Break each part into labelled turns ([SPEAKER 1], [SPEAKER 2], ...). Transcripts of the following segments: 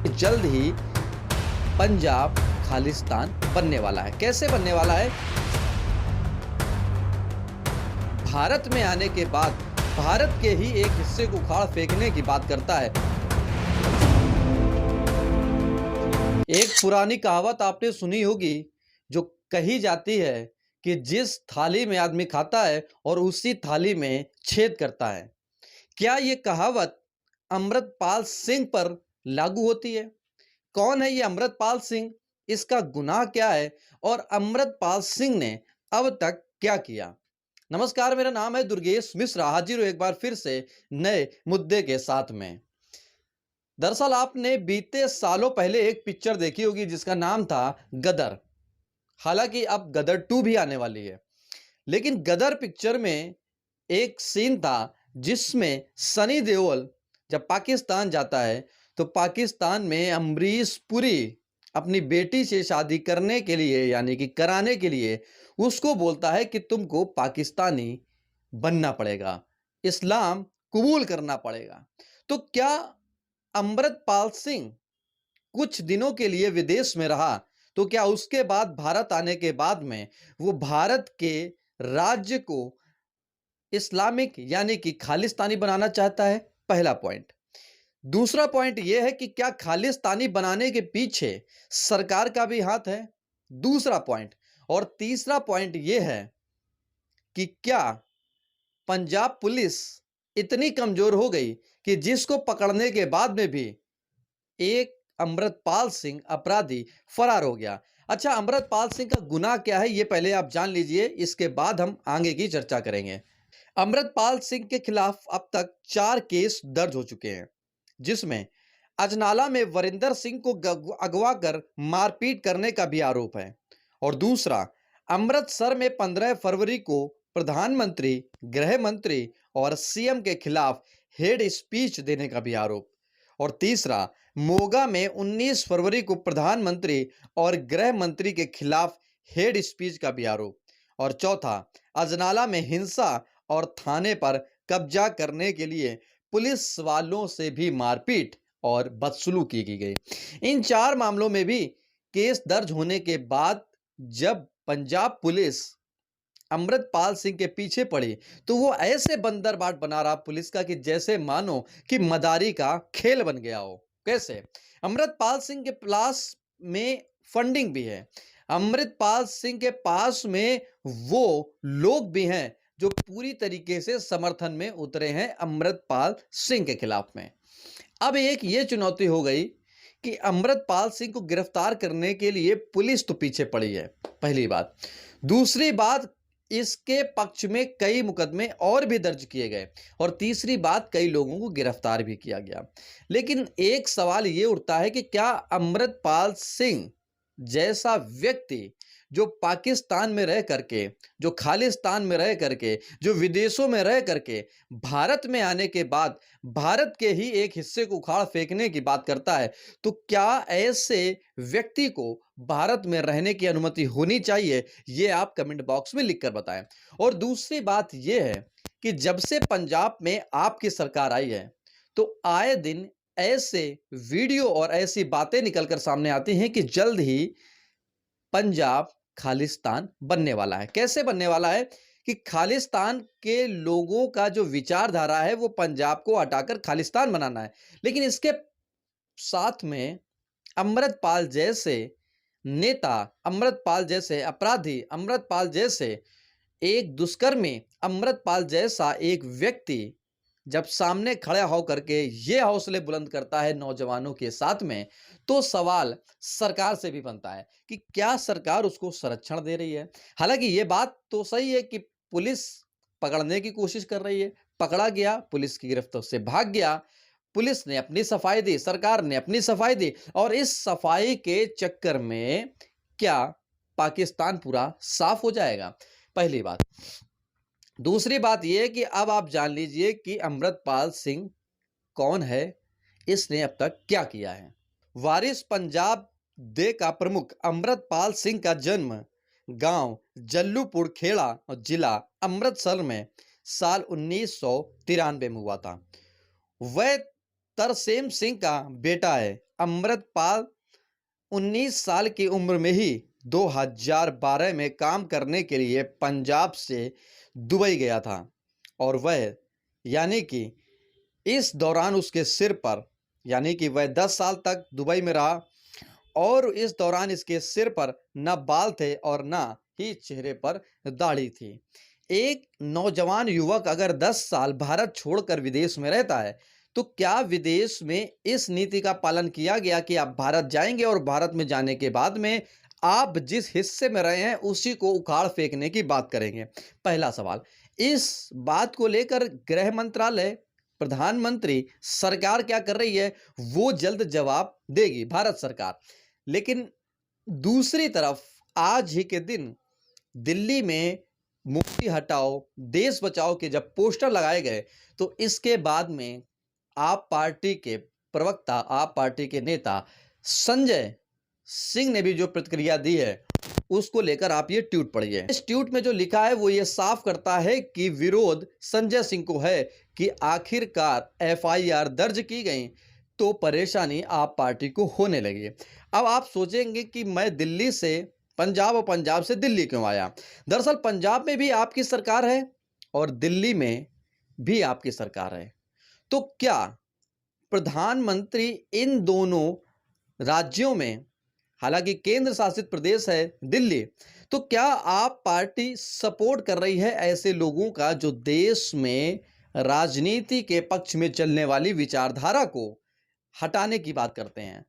[SPEAKER 1] जल्द ही पंजाब खालिस्तान बनने वाला है। कैसे बनने वाला है? भारत में आने के बाद भारत के ही एक हिस्से को उखाड़ फेंकने की बात करता है। एक पुरानी कहावत आपने सुनी होगी जो कही जाती है कि जिस थाली में आदमी खाता है और उसी थाली में छेद करता है। क्या ये कहावत अमृतपाल सिंह पर लागू होती है? कौन है ये अमृतपाल सिंह? इसका गुनाह क्या है और अमृतपाल सिंह ने अब तक क्या किया? नमस्कार, मेरा नाम है दुर्गेश मिश्रा। हाजिर हूं एक बार फिर से नए मुद्दे के साथ में। दरअसल आपने बीते सालों पहले एक पिक्चर देखी होगी जिसका नाम था गदर। हालांकि अब गदर 2 भी आने वाली है, लेकिन गदर पिक्चर में एक सीन था जिसमें सनी देओल जब पाकिस्तान जाता है तो पाकिस्तान में अमरीश पुरी अपनी बेटी से शादी करने के लिए यानी कि कराने के लिए उसको बोलता है कि तुमको पाकिस्तानी बनना पड़ेगा, इस्लाम कबूल करना पड़ेगा। तो क्या अमृतपाल सिंह कुछ दिनों के लिए विदेश में रहा तो क्या उसके बाद भारत आने के बाद में वो भारत के राज्य को इस्लामिक यानी कि खालिस्तानी बनाना चाहता है? पहला पॉइंट। दूसरा पॉइंट यह है कि क्या खालिस्तानी बनाने के पीछे सरकार का भी हाथ है? दूसरा पॉइंट। और तीसरा पॉइंट यह है कि क्या पंजाब पुलिस इतनी कमजोर हो गई कि जिसको पकड़ने के बाद में भी एक अमृतपाल सिंह अपराधी फरार हो गया। अच्छा, अमृतपाल सिंह का गुनाह क्या है ये पहले आप जान लीजिए, इसके बाद हम आगे की चर्चा करेंगे। अमृतपाल सिंह के खिलाफ अब तक 4 केस दर्ज हो चुके हैं, जिसमें अजनाला में वरिंदर सिंह को अगवा कर मारपीट करने का भी आरोप है। और दूसरा, अमृतसर में 15 फरवरी को प्रधानमंत्री, गृह मंत्री और सीएम के खिलाफ हेड स्पीच देने का भी आरोप। और तीसरा, मोगा में 19 फरवरी को प्रधानमंत्री और गृह मंत्री के खिलाफ हेड स्पीच का भी आरोप। और चौथा, अजनाला में हिंसा और थाने पर कब्जा करने के लिए पुलिस वालों से भी मारपीट और बदसलूकी की गई। इन 4 मामलों में भी केस दर्ज होने के बाद जब पंजाब पुलिस अमृतपाल सिंह के पीछे पड़ी तो वो ऐसे बंदरबाट बना रहा पुलिस का कि जैसे मानो कि मदारी का खेल बन गया हो। कैसे? अमृतपाल सिंह के पास में फंडिंग भी है, अमृतपाल सिंह के पास में वो लोग भी हैं जो पूरी तरीके से समर्थन में उतरे हैं अमृतपाल सिंह के खिलाफ में। अब एक ये चुनौती हो गई कि अमृतपाल सिंह को गिरफ्तार करने के लिए पुलिस तो पीछे पड़ी है, पहली बात। दूसरी बात, इसके पक्ष में कई मुकदमे और भी दर्ज किए गए और तीसरी बात, कई लोगों को गिरफ्तार भी किया गया। लेकिन एक सवाल ये उठता है कि क्या अमृतपाल सिंह जैसा व्यक्ति जो पाकिस्तान में रह करके, जो खालिस्तान में रह करके, जो विदेशों में रह करके भारत में आने के बाद भारत के ही एक हिस्से को उखाड़ फेंकने की बात करता है, तो क्या ऐसे व्यक्ति को भारत में रहने की अनुमति होनी चाहिए? ये आप कमेंट बॉक्स में लिखकर बताएं। और दूसरी बात यह है कि जब से पंजाब में आपकी सरकार आई है तो आए दिन ऐसे वीडियो और ऐसी बातें निकलकर सामने आती हैं कि जल्द ही पंजाब खालिस्तान बनने वाला है। कैसे बनने वाला है? कि खालिस्तान के लोगों का जो विचारधारा है वो पंजाब को हटाकर खालिस्तान बनाना है। लेकिन इसके साथ में अमृतपाल जैसे नेता, अमृतपाल जैसे अपराधी, अमृतपाल जैसे एक दुष्कर्मी, अमृतपाल जैसा एक व्यक्ति जब सामने खड़ा होकर के ये हौसले बुलंद करता है नौजवानों के साथ में, तो सवाल सरकार से भी बनता है कि क्या सरकार उसको संरक्षण दे रही है? हालांकि ये बात तो सही है कि पुलिस पकड़ने की कोशिश कर रही है, पकड़ा गया, पुलिस की गिरफ्त से भाग गया, पुलिस ने अपनी सफाई दी, सरकार ने अपनी सफाई दी और इस सफाई के चक्कर में क्या पाकिस्तान पूरा साफ हो जाएगा? पहली बात। दूसरी बात यह है कि अब आप जान लीजिए कि अमृतपाल सिंह कौन है, इसने अब तक क्या किया है। वारिस पंजाब दे का प्रमुख अमृतपाल सिंह का जन्म गांव जल्लूपुर खेड़ा और जिला अमृतसर में साल 1993 में हुआ था। वह तरसेम सिंह का बेटा है। अमृतपाल 19 साल की उम्र में ही 2012 में काम करने के लिए पंजाब से दुबई गया था और वह यानी कि इस दौरान उसके सिर पर यानी कि वह 10 साल तक दुबई में रहा और इस दौरान इसके सिर पर न बाल थे और न ही चेहरे पर दाढ़ी थी। एक नौजवान युवक अगर 10 साल भारत छोड़कर विदेश में रहता है तो क्या विदेश में इस नीति का पालन किया गया कि आप भारत जाएंगे और भारत में जाने के बाद में आप जिस हिस्से में रहे हैं उसी को उखाड़ फेंकने की बात करेंगे? पहला सवाल। इस बात को लेकर गृह मंत्रालय, प्रधानमंत्री, सरकार क्या कर रही है वो जल्द जवाब देगी भारत सरकार। लेकिन दूसरी तरफ आज ही के दिन दिल्ली में मोदी हटाओ देश बचाओ के जब पोस्टर लगाए गए तो इसके बाद में आप पार्टी के प्रवक्ता, आप पार्टी के नेता संजय सिंह ने भी जो प्रतिक्रिया दी है उसको लेकर आप ये ट्वीट पढ़िए। इस ट्वीट में जो लिखा है वो ये साफ करता है कि विरोध संजय सिंह को है कि आखिरकार एफआईआर दर्ज की गई तो परेशानी आप पार्टी को होने लगी। अब आप सोचेंगे कि मैं दिल्ली से पंजाब और पंजाब से दिल्ली क्यों आया? दरअसल पंजाब में भी आपकी सरकार है और दिल्ली में भी आपकी सरकार है। तो क्या प्रधानमंत्री इन दोनों राज्यों में, हालांकि केंद्र शासित प्रदेश है दिल्ली, तो क्या आप पार्टी सपोर्ट कर रही है ऐसे लोगों का जो देश में राजनीति के पक्ष में चलने वाली विचारधारा को हटाने की बात करते हैं?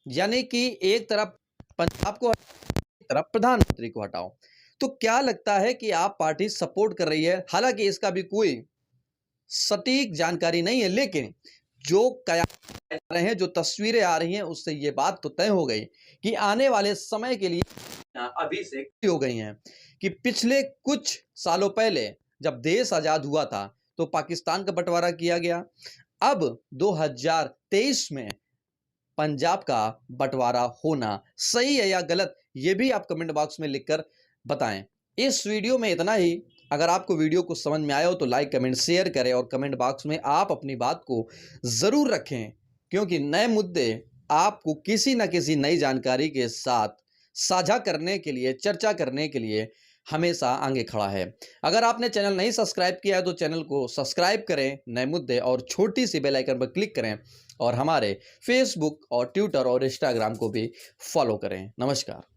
[SPEAKER 1] यानी कि एक तरफ पंजाब को, एक तरफ प्रधानमंत्री को हटाओ। तो क्या लगता है कि आप पार्टी सपोर्ट कर रही है? हालांकि इसका भी कोई सटीक जानकारी नहीं है, लेकिन जो कयास रहे हैं, जो तस्वीरें आ रही हैं, उससे ये बात तो तय हो गई कि आने वाले समय के लिए अभी से हो गई हैं कि पिछले कुछ सालों पहले जब देश आजाद हुआ था तो पाकिस्तान का बंटवारा किया गया। अब 2023 में पंजाब का बंटवारा होना सही है या गलत, ये भी आप कमेंट बॉक्स में लिखकर बताएं। इस वीडियो में इतना ही। अगर आपको वीडियो को समझ में आया हो तो लाइक, कमेंट, शेयर करें और कमेंट बॉक्स में आप अपनी बात को ज़रूर रखें, क्योंकि नए मुद्दे आपको किसी न किसी नई जानकारी के साथ साझा करने के लिए, चर्चा करने के लिए हमेशा आगे खड़ा है। अगर आपने चैनल नहीं सब्सक्राइब किया है तो चैनल को सब्सक्राइब करें, नए मुद्दे और छोटी सी बेल आइकन पर क्लिक करें और हमारे फेसबुक और ट्विटर और इंस्टाग्राम को भी फॉलो करें। नमस्कार।